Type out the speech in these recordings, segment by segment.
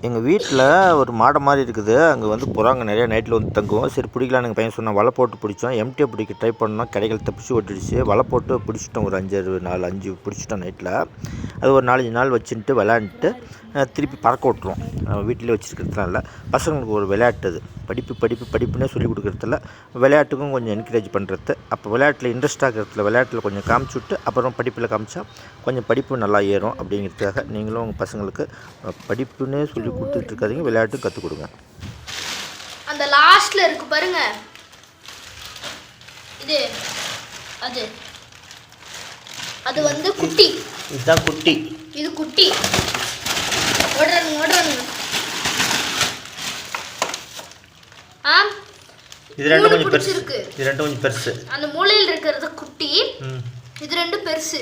எங்கள் வீட்டில் ஒரு மாடை மாதிரி இருக்குது. அங்கே வந்து புறாங்க நிறையா நைட்டில் வந்து தங்குவோம். சரி பிடிக்கலான்னு எங்கள் பையன் சொன்னால் வலை போட்டு பிடிச்சோம். எம்டியை பிடிக்க ட்ரை பண்ணோம். கடைகள் தப்பிச்சு ஓட்டிடுச்சு. வலை போட்டு பிடிச்சிட்டோம். ஒரு 5 பிடிச்சிட்டோம் நைட்டில். அது ஒரு 4-5 நாள் வச்சுட்டு விளையாண்டுட்டு திருப்பி பறக்க விட்ருவோம். வீட்டிலே வச்சுருக்கிறதுனால பசங்களுக்கு ஒரு விளையாட்டு. அது படிப்புன்னே சொல்லிக் கொடுக்குறதில்ல, விளையாட்டுக்கும் கொஞ்சம் என்கரேஜ் பண்ணுறது. அப்போ விளையாட்டில் இன்ட்ரெஸ்ட்டாக இருக்கிறதுல விளையாட்டில் கொஞ்சம் காமிச்சுட்டு அப்புறம் படிப்பில் காமிச்சா கொஞ்சம் படிப்பு நல்லா ஏறும். அப்படிங்கிறதுக்காக நீங்களும் உங்கள் பசங்களுக்கு படிப்புன்னே சொல்லி கொடுத்துட்டு இருக்காதீங்க, விளையாட்டும் கற்றுக் கொடுங்க. அந்த லாஸ்ட்ல இருக்கு பாருங்க, இது அது வந்து குட்டி. இதுதான் குட்டி. இது குட்டி. ஓடுறானுங்க. இது ரெண்டும் கொஞ்சம் பெருசு இருக்கு. இது ரெண்டும் கொஞ்சம் பெருசு. அந்த மூலையில் இருக்கிறது குட்டி, இது ரெண்டும் பெருசு.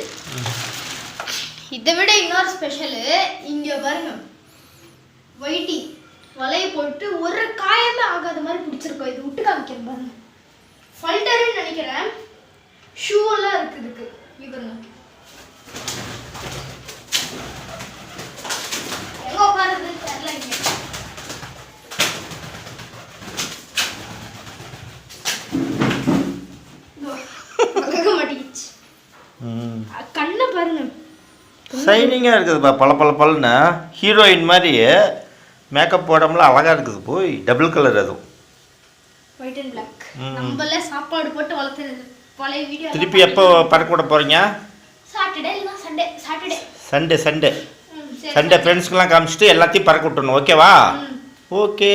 இதை விட இன்னொரு ஸ்பெஷல் இங்க பாருங்க, வைட்டி வலையை போட்டு ஒரு காயமே ஆகாத மாதிரி பிடிச்சிருக்கோம். இது விட்டு காமிக்கிறேன் பாருங்க. ஃபல்டர்னு நினைக்கிறேன். ஷூ எல்லாம் இருக்கு இதுக்கு. பாருங்க எங்க உட்காருது தெரியல. இங்க மாட்டிக்கிச்சு. கண்ணை பாருங்க, ஷைனிங்காக இருக்குதுப்பா. பல ஹீரோயின் மாதிரி மேக்கப் போடாமல அழகாக இருக்குது. போய் டபுள் கலர். அதுவும் ஒயிட் அண்ட் பிளாக். நம்மளே சாப்பாடு போட்டு வளர்த்துறது. பழைய வீடியோ. திருப்பி எப்போ பறக்க விட போகிறீங்க? சாட்டர்டே இல்லைனா சண்டே ஃப்ரெண்ட்ஸ்க்கெல்லாம் காமிச்சிட்டு எல்லாத்தையும் பறக்க விட்டணும். ஓகேவா? ஓகே.